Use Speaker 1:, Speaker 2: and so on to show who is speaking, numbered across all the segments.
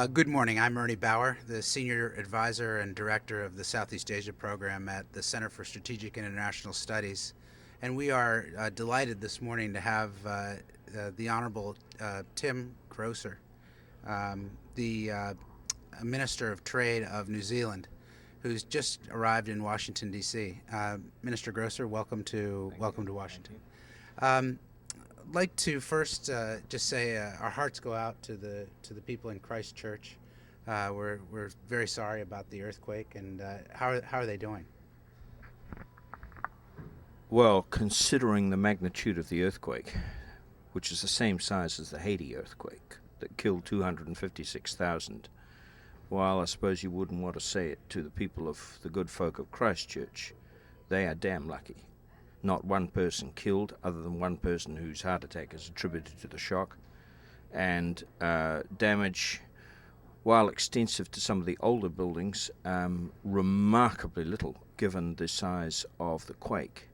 Speaker 1: Good morning. I'm Ernest Bower, the Senior Advisor and Director of the Southeast Asia Program at the Center for Strategic and International Studies. And we are delighted this morning to have the Honorable Tim Groser, the Minister of Trade of New Zealand, who's just arrived in Washington, D.C. Minister Groser, welcome to Washington. I'd like to first just say our hearts go out to the people in Christchurch. We're very sorry about the earthquake, and how are they doing?
Speaker 2: Well, considering the magnitude of the earthquake, which is the same size as the Haiti earthquake that killed 256,000, while I suppose you wouldn't want to say it to the people of the good folk of Christchurch, they are damn lucky. Not one person killed, other than one person whose heart attack is attributed to the shock. And damage, while extensive to some of the older buildings, remarkably little given the size of the quake.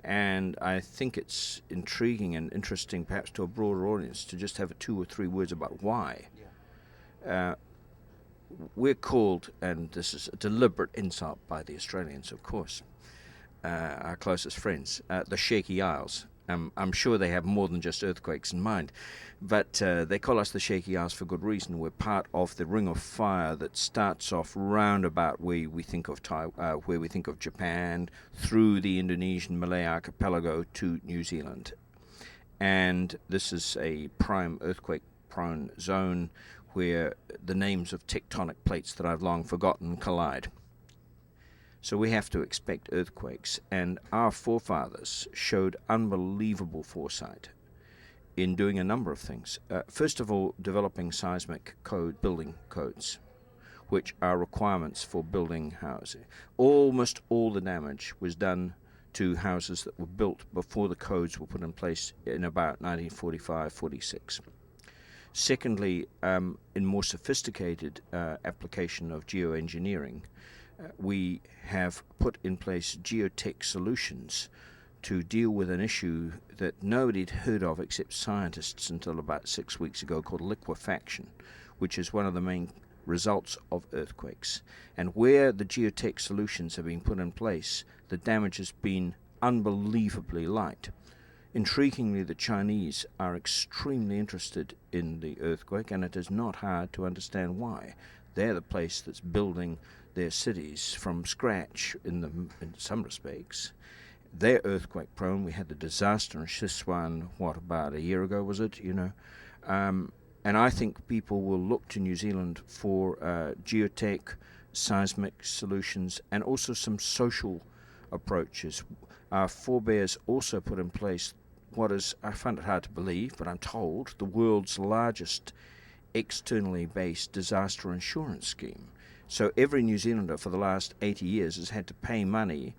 Speaker 2: And I think it's intriguing and interesting, perhaps to a broader audience, to just have 2 or 3 words about why. We're called, and this is a deliberate insult by the Australians, of course, our closest friends, the Shaky Isles. I'm sure they have more than just earthquakes in mind, but they call us the Shaky Isles for good reason. We're part of the ring of fire that starts off round about where we think of where we think of Japan, through the Indonesian Malay archipelago to New Zealand. And this is a prime earthquake-prone zone where the names of tectonic plates that I've long forgotten collide. So we have to expect earthquakes, and our forefathers showed unbelievable foresight in doing a number of things. First of all, developing seismic building codes, which are requirements for building houses. Almost all the damage was done to houses that were built before the codes were put in place in about 1945-46. Secondly, in more sophisticated application of geoengineering, we have put in place geotech solutions to deal with an issue that nobody had heard of except scientists until about 6 weeks ago, called liquefaction, which is one of the main results of earthquakes. And where the geotech solutions have been put in place, the damage has been unbelievably light. Intriguingly, the Chinese are extremely interested in the earthquake, and it is not hard to understand why. They're the place that's building their cities from scratch in some respects. They're earthquake prone. We had the disaster in Sichuan, about a year ago, was it? And I think people will look to New Zealand for geotech, seismic solutions, and also some social approaches. Our forebears also put in place what is, I find it hard to believe, but I'm told, the world's largest externally based disaster insurance scheme. So every New Zealander for the last 80 years has had to pay money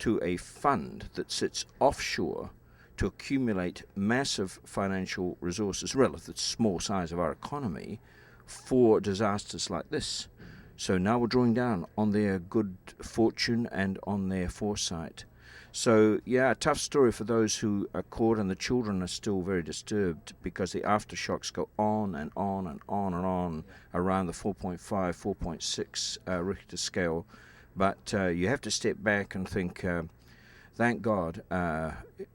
Speaker 2: to a fund that sits offshore to accumulate massive financial resources relative to the small size of our economy for disasters like this. So now we're drawing down on their good fortune and on their foresight. So, yeah, a tough story for those who are caught, and the children are still very disturbed because the aftershocks go on and on and on and on around the 4.5, 4.6 Richter scale. But you have to step back and think, thank God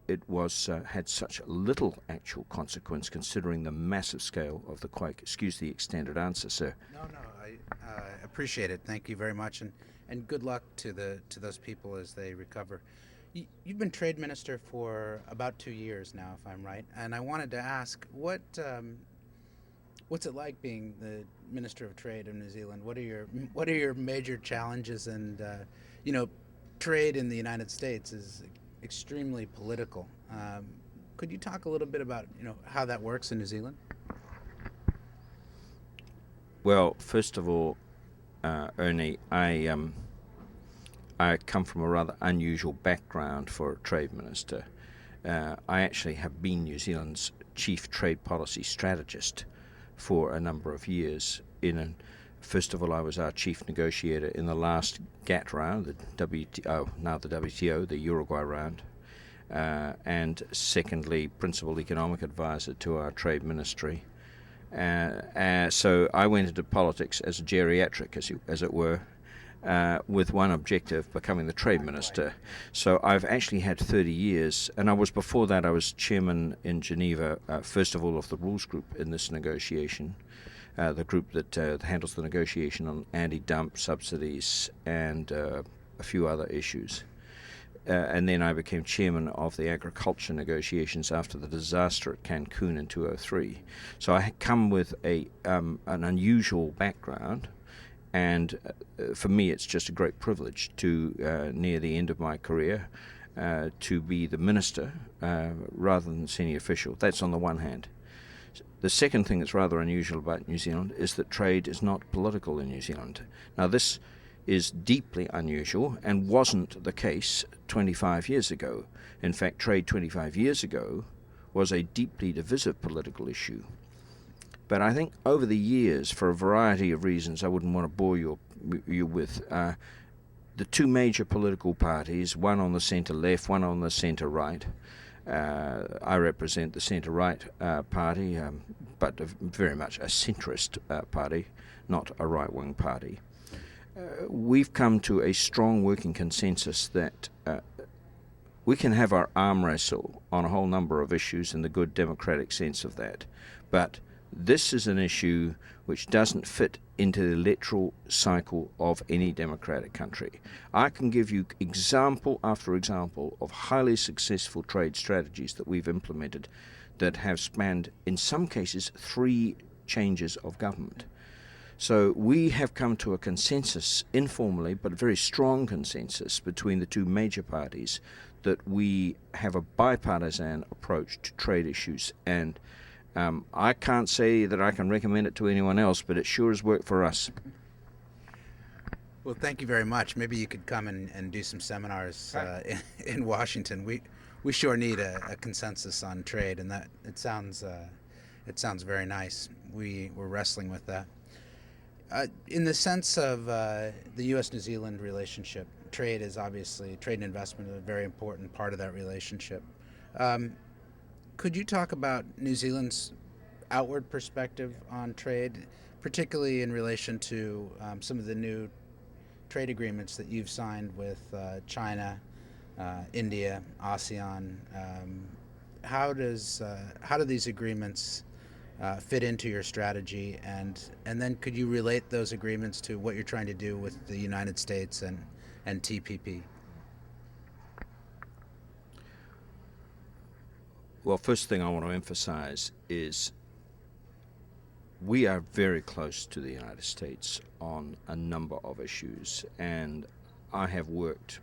Speaker 2: it had such little actual consequence considering the massive scale of the quake. Excuse the extended answer, sir.
Speaker 1: No, I appreciate it. Thank you very much, and good luck to those people as they recover. You've been Trade Minister for about 2 years now, if I'm right, and I wanted to ask, what's it like being the Minister of Trade of New Zealand? What are your major challenges? And trade in the United States is extremely political. Could you talk a little bit about how that works in New Zealand?
Speaker 2: Well, first of all, Ernie, I come from a rather unusual background for a trade minister. I actually have been New Zealand's chief trade policy strategist for a number of years. First of all, I was our chief negotiator in the last GATT round, the WTO, the Uruguay round, and secondly, principal economic advisor to our trade ministry. So I went into politics as a geriatric, as it were, with one objective, becoming the trade minister. So I've actually had 30 years, and before that I was chairman in Geneva, first of all of the rules group in this negotiation, the group that handles the negotiation on anti-dump subsidies and a few other issues. And then I became chairman of the agriculture negotiations after the disaster at Cancun in 2003. So I had come with an unusual background. And for me, it's just a great privilege to, near the end of my career, to be the minister rather than senior official. That's on the one hand. The second thing that's rather unusual about New Zealand is that trade is not political in New Zealand. Now, this is deeply unusual and wasn't the case 25 years ago. In fact, trade 25 years ago was a deeply divisive political issue. But I think over the years, for a variety of reasons I wouldn't want to bore you with, the two major political parties, one on the centre-left, one on the centre-right. I represent the centre-right party, but very much a centrist party, not a right-wing party. We've come to a strong working consensus that we can have our arm wrestle on a whole number of issues in the good democratic sense of that, but this is an issue which doesn't fit into the electoral cycle of any democratic country. I can give you example after example of highly successful trade strategies that we've implemented that have spanned, in some cases, 3 changes of government. So we have come to a consensus, informally, but a very strong consensus between the two major parties, that we have a bipartisan approach to trade issues. And I can't say that I can recommend it to anyone else, but it sure has worked for us.
Speaker 1: Well, thank you very much. Maybe you could come and do some seminars in Washington. We sure need a consensus on trade, and that it sounds very nice. We're wrestling with that. In the sense of the U.S.-New Zealand relationship, trade and investment is a very important part of that relationship. Could you talk about New Zealand's outward perspective on trade, particularly in relation to some of the new trade agreements that you've signed with China, India, ASEAN? How do these agreements fit into your strategy, and then could you relate those agreements to what you're trying to do with the United States and TPP?
Speaker 2: Well, first thing I want to emphasize is we are very close to the United States on a number of issues, and I have worked,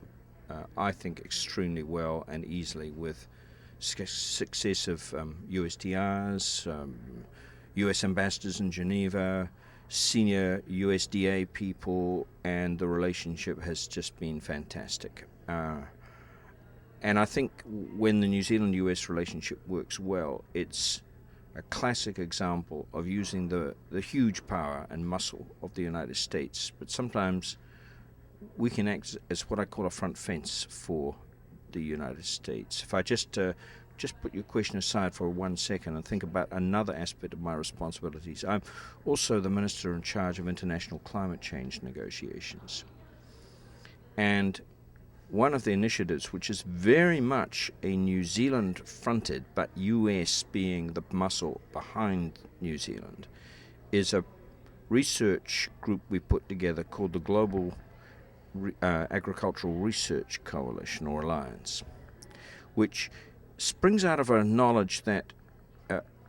Speaker 2: I think, extremely well and easily with successive USTRs, US ambassadors in Geneva, senior USDA people, and the relationship has just been fantastic. And I think when the New Zealand-US relationship works well, it's a classic example of using the huge power and muscle of the United States. But sometimes we can act as what I call a front fence for the United States. If I just put your question aside for 1 second and think about another aspect of my responsibilities. I'm also the Minister in charge of international climate change negotiations. And one of the initiatives, which is very much a New Zealand-fronted, but US being the muscle behind New Zealand, is a research group we put together called the Global Agricultural Research Coalition, or Alliance, which springs out of our knowledge that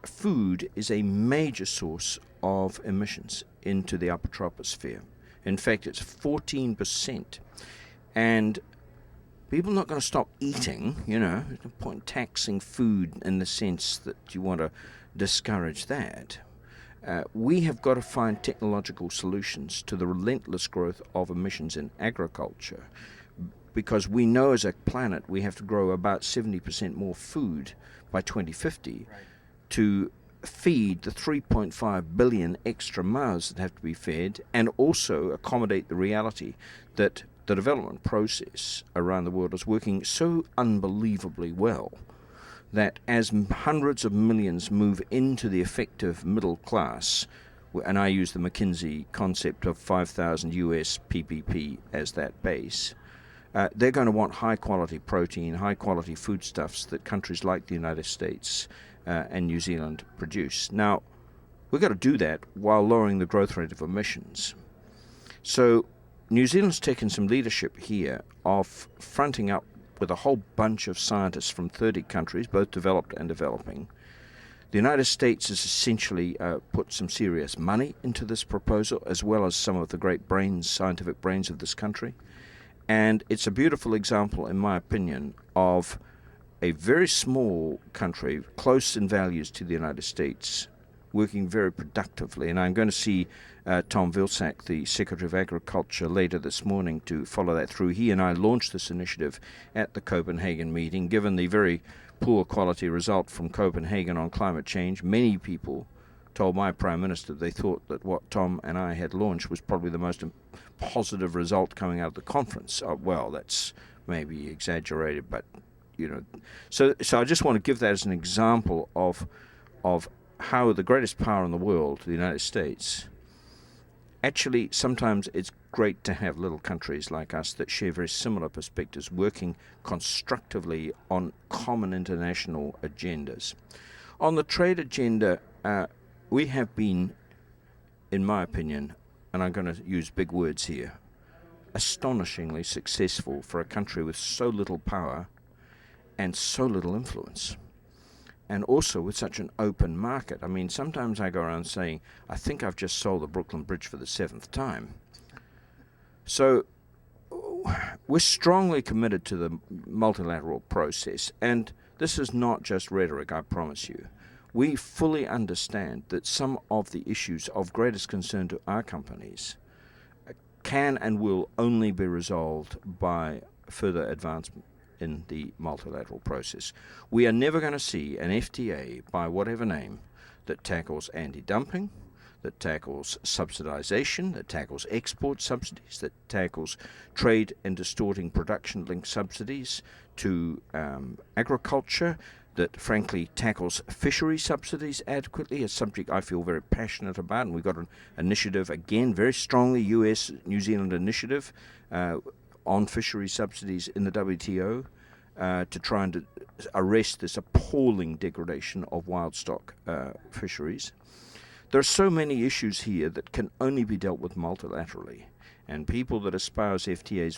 Speaker 2: food is a major source of emissions into the upper troposphere. In fact, it's 14%. And people are not going to stop eating, there's no point taxing food in the sense that you want to discourage that. We have got to find technological solutions to the relentless growth of emissions in agriculture, because we know as a planet we have to grow about 70% more food by 2050 to feed the 3.5 billion extra mouths that have to be fed, and also accommodate the reality that the development process around the world is working so unbelievably well that as hundreds of millions move into the effective middle class, and I use the McKinsey concept of 5,000 US PPP as that base, they're going to want high-quality protein, high-quality foodstuffs that countries like the United States and New Zealand produce. Now, we've got to do that while lowering the growth rate of emissions. So New Zealand's taken some leadership here of fronting up with a whole bunch of scientists from 30 countries, both developed and developing. The United States has essentially put some serious money into this proposal, as well as some of the great brains, scientific brains of this country. And it's a beautiful example, in my opinion, of a very small country, close in values to the United States, working very productively. And I'm going to see Tom Vilsack, the Secretary of Agriculture, later this morning to follow that through. He and I launched this initiative at the Copenhagen meeting. Given the very poor quality result from Copenhagen on climate change, many people told my Prime Minister they thought that what Tom and I had launched was probably the most positive result coming out of the conference. Well, that's maybe exaggerated, but so I just want to give that as an example of how the greatest power in the world, the United States, actually sometimes it's great to have little countries like us that share very similar perspectives working constructively on common international agendas. On the trade agenda, we have been, in my opinion, and I'm going to use big words here, astonishingly successful for a country with so little power and so little influence, and also with such an open market. I mean, sometimes I go around saying, I think I've just sold the Brooklyn Bridge for the 7th time. So we're strongly committed to the multilateral process, and this is not just rhetoric, I promise you. We fully understand that some of the issues of greatest concern to our companies can and will only be resolved by further advancement in the multilateral process. We are never going to see an FTA, by whatever name, that tackles anti-dumping, that tackles subsidization, that tackles export subsidies, that tackles trade and distorting production-linked subsidies to agriculture, that frankly tackles fishery subsidies adequately, a subject I feel very passionate about, and we've got an initiative, again, very strongly US-New Zealand initiative on fishery subsidies in the WTO to try and arrest this appalling degradation of wild stock fisheries. There are so many issues here that can only be dealt with multilaterally, and people that espouse FTAs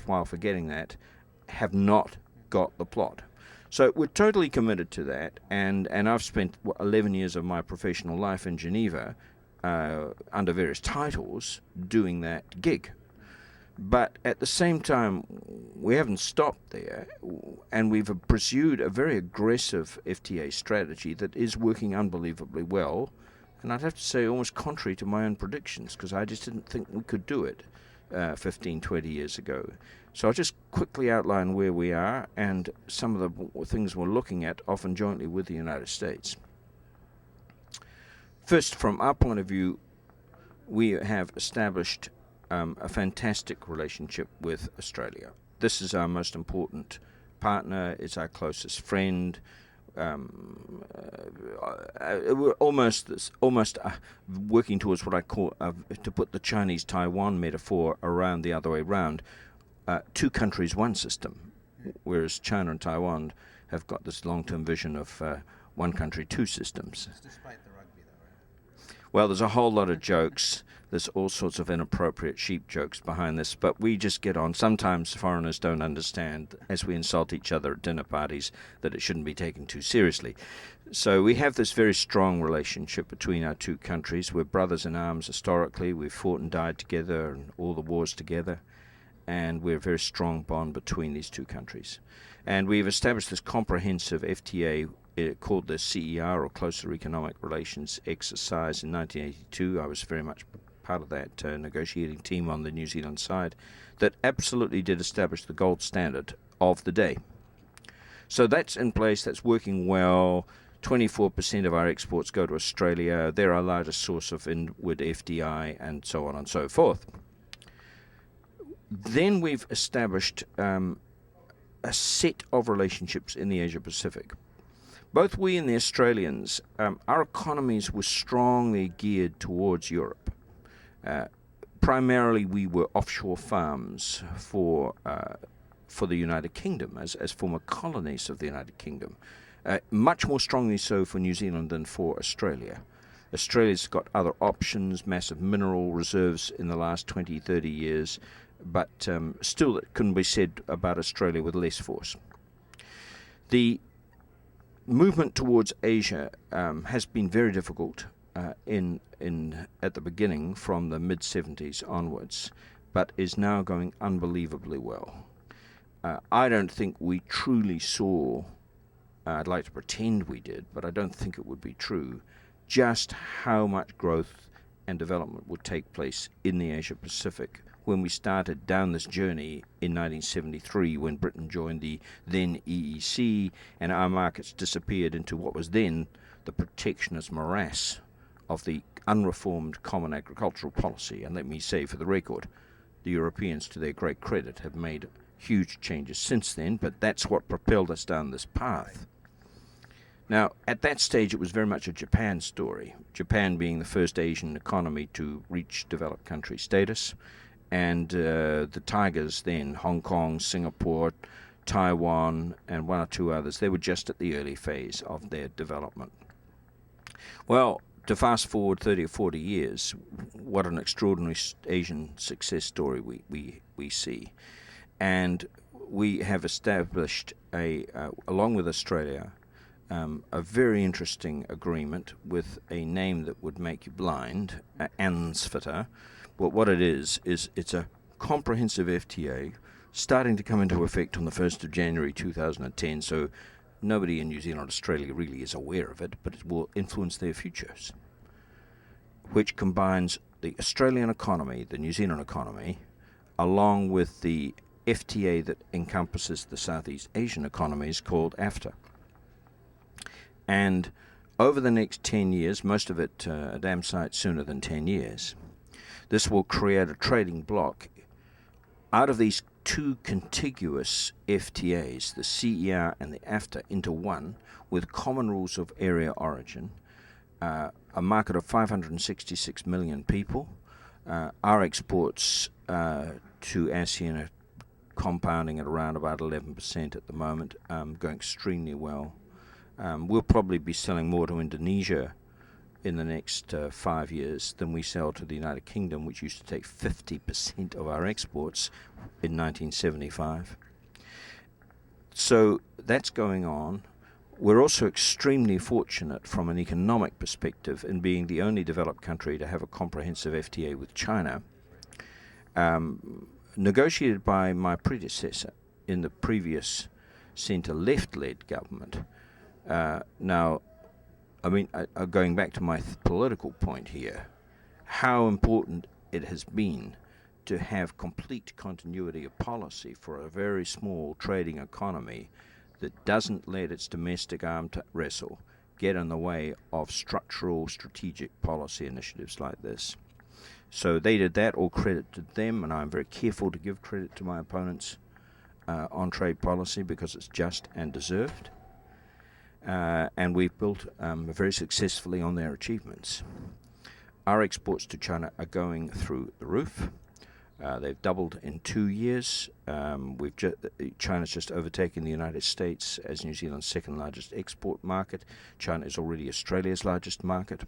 Speaker 2: while forgetting that have not got the plot. So we're totally committed to that, and I've spent 11 years of my professional life in Geneva under various titles doing that gig. But at the same time, we haven't stopped there, and we've pursued a very aggressive FTA strategy that is working unbelievably well, and I'd have to say almost contrary to my own predictions, because I just didn't think we could do it 15, 20 years ago. So I'll just quickly outline where we are and some of the things we're looking at, often jointly with the United States. First, from our point of view, we have established a fantastic relationship with Australia. This is our most important partner, it's our closest friend. We're almost working towards what I call, to put the Chinese-Taiwan metaphor around the other way around, two countries, one system, whereas China and Taiwan have got this long-term vision of one country, two systems.
Speaker 1: Despite the rugby, though, right?
Speaker 2: Well, there's a whole lot of jokes. There's all sorts of inappropriate sheep jokes behind this, but we just get on. Sometimes foreigners don't understand, as we insult each other at dinner parties, that it shouldn't be taken too seriously. So we have this very strong relationship between our two countries. We're brothers in arms historically. We've fought and died together and all the wars together, and we're a very strong bond between these two countries. And we've established this comprehensive FTA called the CER, or Closer Economic Relations exercise, in 1982. I was very much part of that negotiating team on the New Zealand side that absolutely did establish the gold standard of the day. So that's in place, that's working well. 24% of our exports go to Australia. They're our largest source of inward FDI, and so on and so forth. Then we've established a set of relationships in the Asia Pacific. both we and the Australians, our economies were strongly geared towards Europe. Primarily, we were offshore farms for the United Kingdom, as former colonies of the United Kingdom. Much more strongly so for New Zealand than for Australia. Australia's got other options, massive mineral reserves in the last 20, 30 years, but still it couldn't be said about Australia with less force. The movement towards Asia has been very difficult at the beginning from the mid-70s onwards, but is now going unbelievably well. I don't think we truly saw, I'd like to pretend we did, but I don't think it would be true, just how much growth and development would take place in the Asia Pacific when we started down this journey in 1973, when Britain joined the then EEC and our markets disappeared into what was then the protectionist morass of the unreformed common agricultural policy. And let me say for the record, the Europeans, to their great credit, have made huge changes since then, but that's what propelled us down this path. Now, at that stage, it was very much a Japan story, Japan being the first Asian economy to reach developed country status, and the tigers then, Hong Kong, Singapore, Taiwan, and one or two others, they were just at the early phase of their development. Well, to fast forward 30 or 40 years, what an extraordinary Asian success story we see. And we have established, along with Australia, a very interesting agreement with a name that would make you blind, ANZFTA. But what it is it's a comprehensive FTA starting to come into effect on the 1st of January 2010, so nobody in New Zealand or Australia really is aware of it, but it will influence their futures, which combines the Australian economy, the New Zealand economy, along with the FTA that encompasses the Southeast Asian economies called AFTA. And over the next 10 years, most of it a damn sight sooner than 10 years, this will create a trading bloc out of these two contiguous FTAs, the CER and the AFTA, into one with common rules of area origin, a market of 566 million people. Our exports to ASEAN are compounding at around about 11% at the moment, going extremely well. We'll probably be selling more to Indonesia in the next 5 years than we sell to the United Kingdom, which used to take 50% of our exports in 1975. So that's going on. We're also extremely fortunate from an economic perspective in being the only developed country to have a comprehensive FTA with China, negotiated by my predecessor in the previous centre-left-led government. Now, I mean, going back to my political point here, how important it has been to have complete continuity of policy for a very small trading economy that doesn't let its domestic arm wrestle get in the way of structural, strategic policy initiatives like this. So they did that, all credit to them, and I'm very careful to give credit to my opponents on trade policy because it's just and deserved. And we've built very successfully on their achievements. Our exports to China are going through the roof. They've doubled in 2 years. China's just overtaken the United States as New Zealand's second largest export market. China is already Australia's largest market.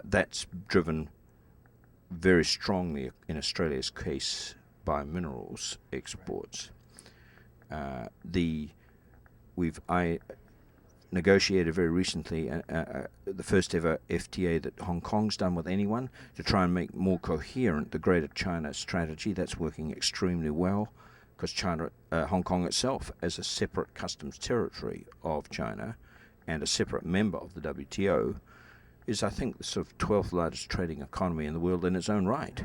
Speaker 2: That's driven very strongly in Australia's case by minerals exports. I negotiated very recently the first ever FTA that Hong Kong's done with anyone to try and make more coherent the Greater China strategy. That's working extremely well because Hong Kong itself, as a separate customs territory of China and a separate member of the WTO, is, I think, the sort of 12th largest trading economy in the world in its own right.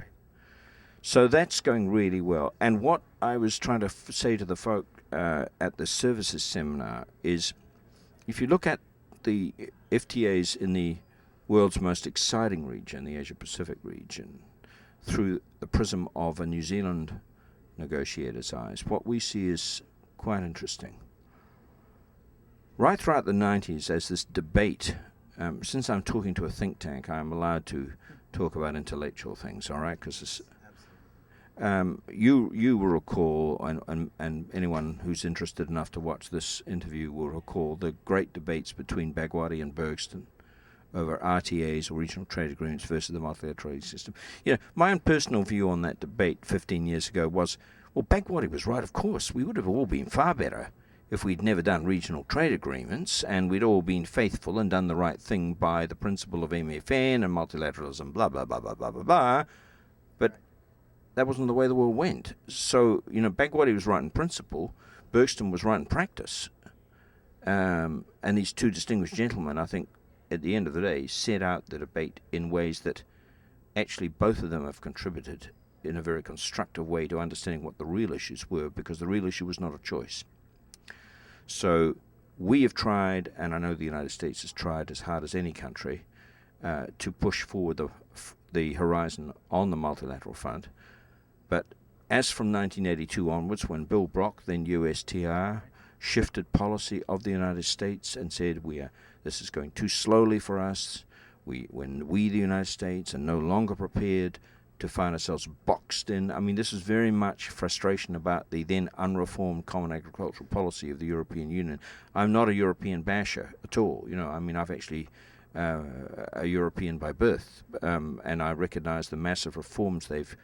Speaker 2: So that's going really well. And what I was trying to say to the folk at the services seminar is, if you look at the FTAs in the world's most exciting region, the Asia-Pacific region, through the prism of a New Zealand negotiator's eyes, what we see is quite interesting. right throughout the 90s, as this debate, since I'm talking to a think tank, I'm allowed to talk about intellectual things, all right? Because you will recall, and anyone who's interested enough to watch this interview will recall the great debates between Bagwadi and Bergston over RTAs, or regional trade agreements, versus the multilateral trade system. You know, my own personal view on that debate 15 years ago was, well, Bagwadi was right, of course. We would have all been far better if we'd never done regional trade agreements, and we'd all been faithful and done the right thing by the principle of MFN and multilateralism, blah, blah, blah, blah, blah, blah, blah. But that wasn't the way the world went. So, you know, Bagwadi was right in principle, Bergston was right in practice. And these two distinguished gentlemen, I think, at the end of the day, set out the debate in ways that actually both of them have contributed in a very constructive way to understanding what the real issues were, because the real issue was not a choice. So we have tried, and I know the United States has tried as hard as any country, to push forward the horizon on the multilateral front. But as from 1982 onwards, when Bill Brock, then USTR, shifted policy of the United States and said, this is going too slowly for us, when we, the United States, are no longer prepared to find ourselves boxed in. I mean, this is very much frustration about the then unreformed common agricultural policy of the European Union. I'm not a European basher at all. You know, I mean, I've actually a European by birth, and I recognize the massive reforms they've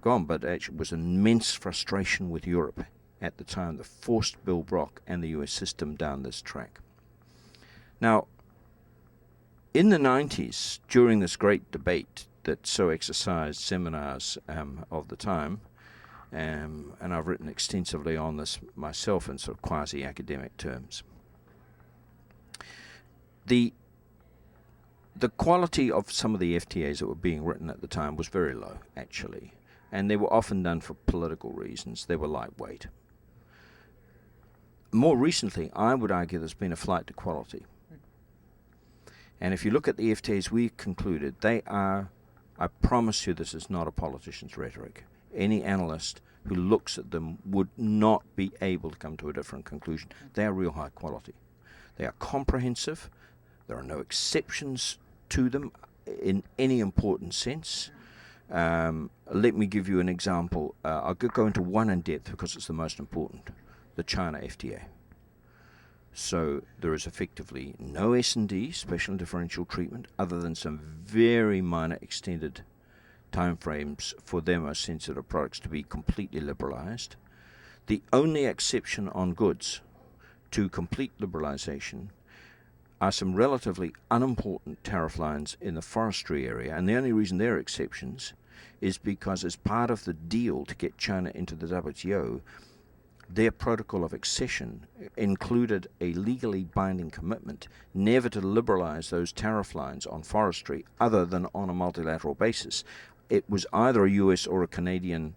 Speaker 2: gone, but actually it was an immense frustration with Europe at the time that forced Bill Brock and the US system down this track. Now, in the 90s, during this great debate that so exercised seminars of the time, and I've written extensively on this myself in sort of quasi-academic terms, the quality of some of the FTAs that were being written at the time was very low, actually, and they were often done for political reasons. They were lightweight. More recently, I would argue there's been a flight to quality. And if you look at the FTAs we've concluded, they are, I promise you this is not a politician's rhetoric. Any analyst who looks at them would not be able to come to a different conclusion. They are real high quality. They are comprehensive. There are no exceptions to them in any important sense. Let me give you an example. I'll go into one in depth because it's the most important, the China FTA. So there is effectively no S&D, special and differential treatment, other than some very minor extended timeframes for their most sensitive products to be completely liberalized. The only exception on goods to complete liberalization are some relatively unimportant tariff lines in the forestry area, and the only reason they're exceptions is because as part of the deal to get China into the WTO, their protocol of accession included a legally binding commitment never to liberalize those tariff lines on forestry other than on a multilateral basis. It was either a US or a Canadian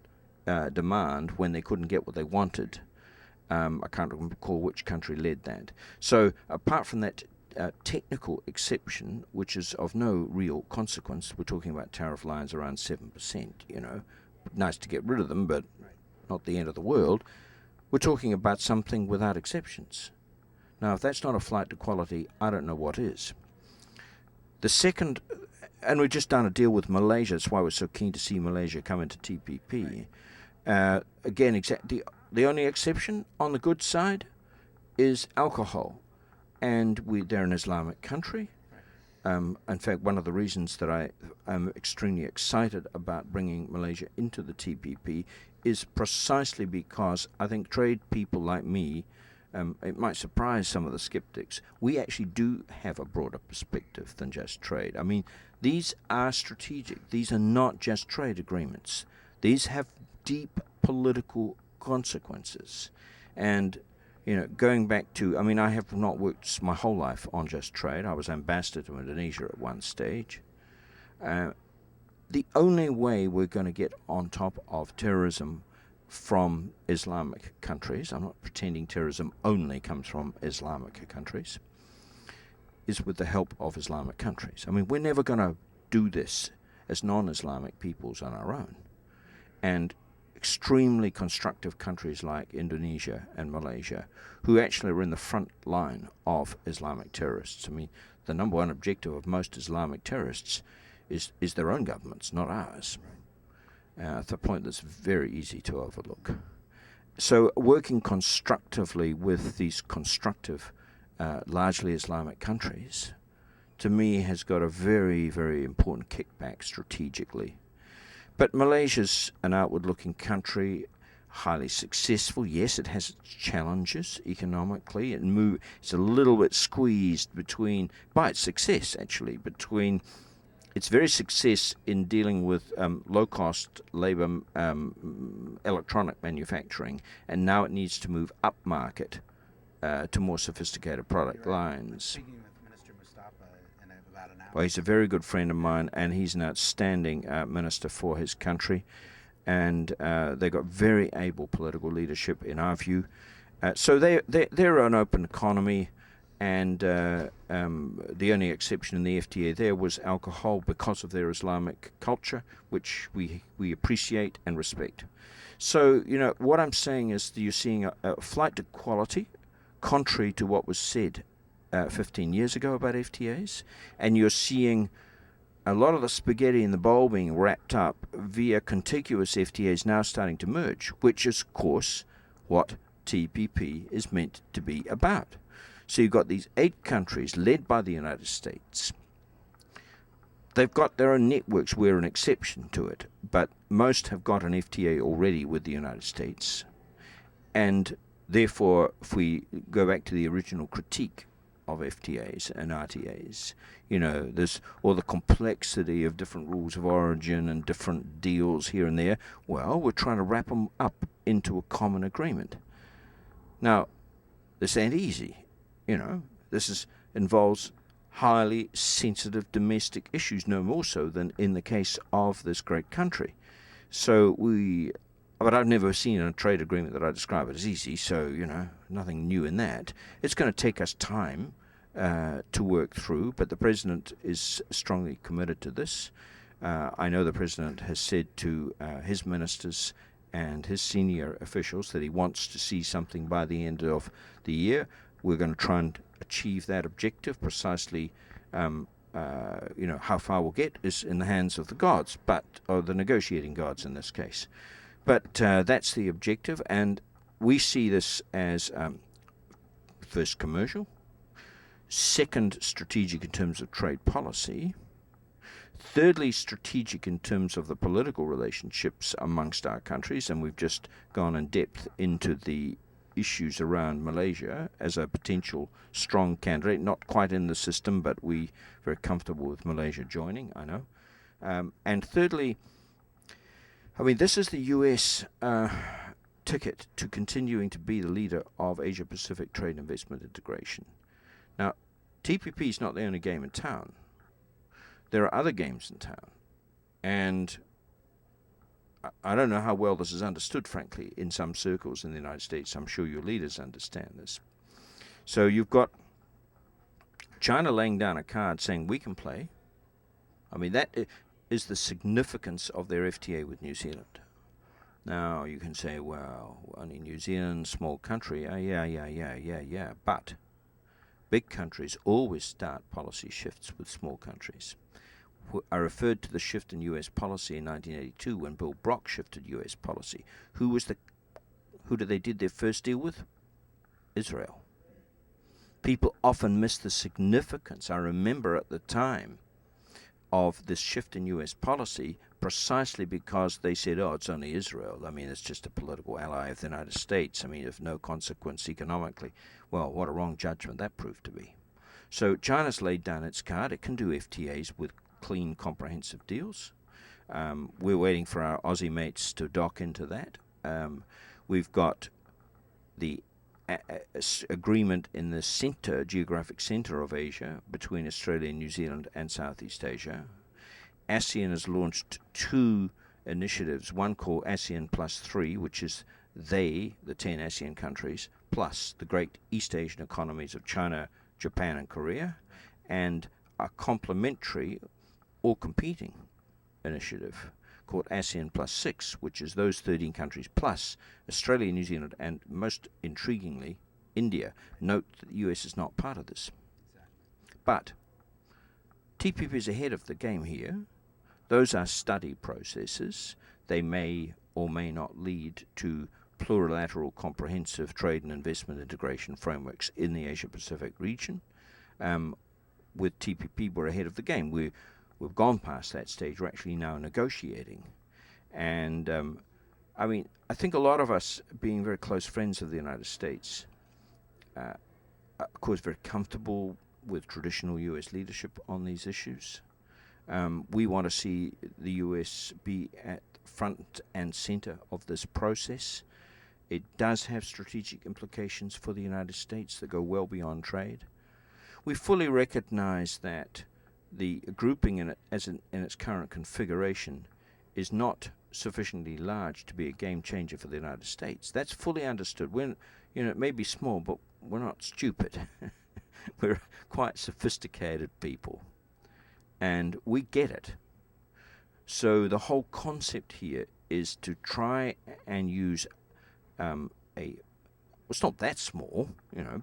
Speaker 2: demand when they couldn't get what they wanted. I can't recall which country led that. So apart from that technical exception, which is of no real consequence, we're talking about tariff lines around 7%, you know. Nice to get rid of them, but not the end of the world. We're talking about something without exceptions. Now, if that's not a flight to quality, I don't know what is. The second, and we've just done a deal with Malaysia, that's why we're so keen to see Malaysia come into TPP. Again, the only exception on the goods side is alcohol. And they're an Islamic country. In fact, one of the reasons that I am extremely excited about bringing Malaysia into the TPP is precisely because I think trade people like me, it might surprise some of the skeptics, we actually do have a broader perspective than just trade. I mean, these are strategic. These are not just trade agreements. These have deep political consequences. And you know, going back to, I mean, I have not worked my whole life on just trade. I was ambassador to Indonesia at one stage. The only way we're going to get on top of terrorism from Islamic countries, I'm not pretending terrorism only comes from Islamic countries, is with the help of Islamic countries. I mean, we're never going to do this as non-Islamic peoples on our own. And extremely constructive countries like Indonesia and Malaysia, who actually are in the front line of Islamic terrorists. I mean, the number one objective of most Islamic terrorists is their own governments, not ours. It's a point that's very easy to overlook. So working constructively with these constructive, largely Islamic countries, to me has got a very, very important kickback strategically. But Malaysia's an outward-looking country, highly successful. Yes, it has its challenges economically. It's a little bit squeezed by its success, actually, between its very success in dealing with low-cost labor electronic manufacturing, and now it needs to move upmarket to more sophisticated product lines.
Speaker 1: Speaking with Minister Mustafa in about an hour.
Speaker 2: Well, he's a very good friend of mine, and he's an outstanding minister for his country, and they've got very able political leadership, in our view. So they're an open economy, and the only exception in the FTA there was alcohol because of their Islamic culture, which we appreciate and respect. So, what I'm saying is that you're seeing a flight to quality, contrary to what was said 15 years ago about FTAs, and you're seeing a lot of the spaghetti in the bowl being wrapped up via contiguous FTAs now starting to merge, which is, of course, what TPP is meant to be about. So you've got these 8 countries led by the United States. They've got their own networks. We're an exception to it, but most have got an FTA already with the United States. And therefore, if we go back to the original critique of FTAs and RTAs, there's all the complexity of different rules of origin and different deals here and there. Well, we're trying to wrap them up into a common agreement. Now, this ain't easy. This involves highly sensitive domestic issues, no more so than in the case of this great country. But I've never seen a trade agreement that I describe it as easy, so, nothing new in that. It's going to take us time to work through, but the President is strongly committed to this. I know the President has said to his ministers and his senior officials that he wants to see something by the end of the year. We're going to try and achieve that objective. Precisely, how far we'll get is in the hands of the gods, or the negotiating gods in this case. But that's the objective, and we see this as first commercial, second strategic in terms of trade policy, thirdly strategic in terms of the political relationships amongst our countries, and we've just gone in depth into the issues around Malaysia as a potential strong candidate, not quite in the system, but we very comfortable with Malaysia joining, I know. And thirdly, this is the US ticket to continuing to be the leader of Asia-Pacific trade investment integration. Now, TPP is not the only game in town. There are other games in town, and I don't know how well this is understood, frankly, in some circles in the United States. I'm sure your leaders understand this. So you've got China laying down a card saying we can play. That is the significance of their FTA with New Zealand. Now, you can say, well, only New Zealand, small country. Yeah. But big countries always start policy shifts with small countries. I referred to the shift in U.S. policy in 1982 when Bill Brock shifted U.S. policy. Who did they did their first deal with? Israel. People often miss the significance. I remember at the time of this shift in U.S. policy precisely because they said, it's only Israel. It's just a political ally of the United States. Of no consequence economically. Well, what a wrong judgment that proved to be. So China's laid down its card. It can do FTAs with clean, comprehensive deals. We're waiting for our Aussie mates to dock into that. We've got the agreement in the geographic centre of Asia between Australia, New Zealand and Southeast Asia. ASEAN has launched 2 initiatives, one called ASEAN Plus 3, which is the 10 ASEAN countries, plus the great East Asian economies of China, Japan and Korea, and a complementary or competing initiative called ASEAN plus 6, which is those 13 countries plus Australia, New Zealand, and most intriguingly, India. Note that the US is not part of this. But TPP is ahead of the game here. Those are study processes. They may or may not lead to plurilateral comprehensive trade and investment integration frameworks in the Asia-Pacific region. With TPP, we're ahead of the game. We've gone past that stage. We're actually now negotiating. And, I think a lot of us, being very close friends of the United States, of course, very comfortable with traditional U.S. leadership on these issues. We want to see the U.S. be at front and center of this process. It does have strategic implications for the United States that go well beyond trade. We fully recognize that the grouping in its current configuration is not sufficiently large to be a game changer for the United States. That's fully understood. It may be small, but we're not stupid. We're quite sophisticated people, and we get it. So the whole concept here is to try and use it's not that small,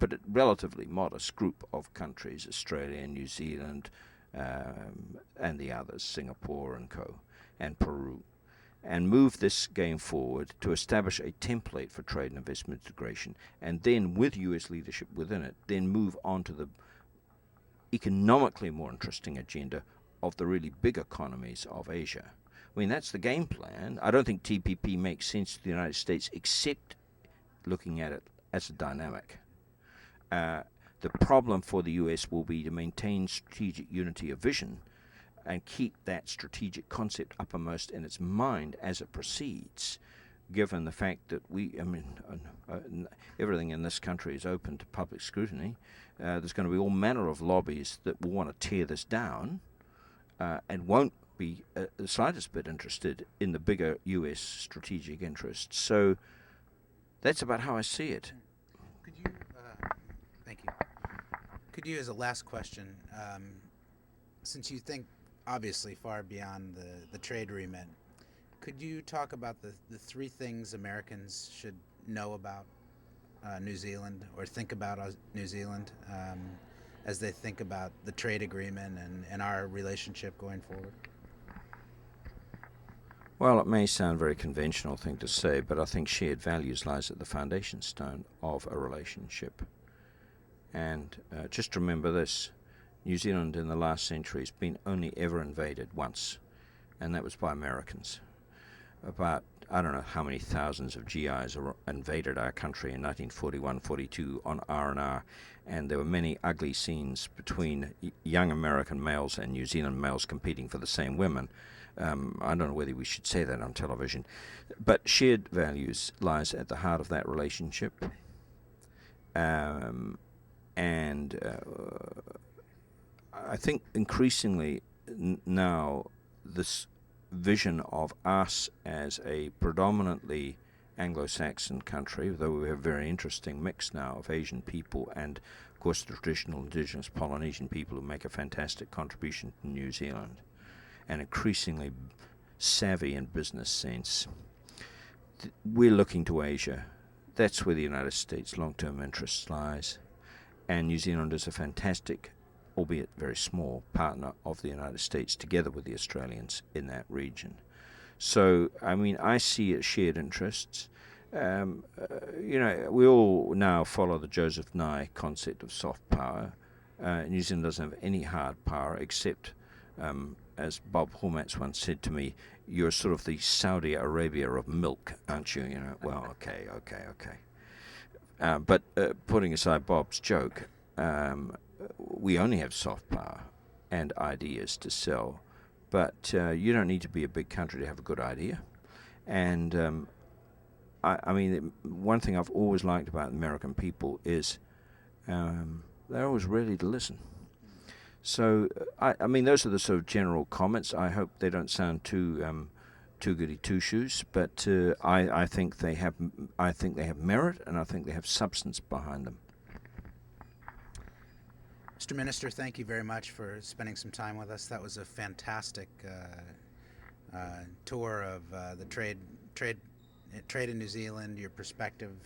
Speaker 2: but a relatively modest group of countries, Australia, New Zealand, and the others, Singapore and and Peru, and move this game forward to establish a template for trade and investment integration, and then with U.S. leadership within it, then move on to the economically more interesting agenda of the really big economies of Asia. I mean, that's the game plan. I don't think TPP makes sense to the United States except looking at it as a dynamic. The problem for the U.S. will be to maintain strategic unity of vision and keep that strategic concept uppermost in its mind as it proceeds, given the fact that everything in this country is open to public scrutiny. There's going to be all manner of lobbies that will want to tear this down and won't be the slightest bit interested in the bigger U.S. strategic interests. So that's about how I see it.
Speaker 1: Thank you. Could you, as a last question, since you think obviously far beyond the trade remit, could you talk about the three things Americans should know about New Zealand or think about New Zealand as they think about the trade agreement and our relationship going forward?
Speaker 2: Well, it may sound a very conventional thing to say, but I think shared values lies at the foundation stone of a relationship. And just remember this, New Zealand in the last century has been only ever invaded once, and that was by Americans. About, I don't know how many thousands of GIs invaded our country in 1941-42 on R&R, and there were many ugly scenes between young American males and New Zealand males competing for the same women. I don't know whether we should say that on television, but shared values lies at the heart of that relationship. And I think increasingly now this vision of us as a predominantly Anglo-Saxon country, though we have a very interesting mix now of Asian people and, of course, the traditional indigenous Polynesian people who make a fantastic contribution to New Zealand, and increasingly savvy in business sense. We're looking to Asia. That's where the United States' long-term interest lies. And New Zealand is a fantastic, albeit very small, partner of the United States, together with the Australians in that region. So, I see it shared interests. We all now follow the Joseph Nye concept of soft power. New Zealand doesn't have any hard power except, as Bob Hormats once said to me, you're sort of the Saudi Arabia of milk, aren't you? Well, okay. But putting aside Bob's joke, we only have soft power and ideas to sell. But you don't need to be a big country to have a good idea. And one thing I've always liked about American people is they're always ready to listen. So, those are the sort of general comments. I hope they don't sound too goody two shoes, but I think they have merit, and I think they have substance behind them.
Speaker 1: Mr. Minister, thank you very much for spending some time with us. That was a fantastic tour of the trade in New Zealand, your perspective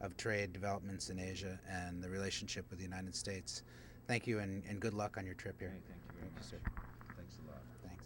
Speaker 1: of trade developments in Asia, and the relationship with the United States. Thank you, and good luck on your trip here.
Speaker 2: Thank you very much.
Speaker 1: Sir.
Speaker 2: Thanks a lot.
Speaker 1: Thanks.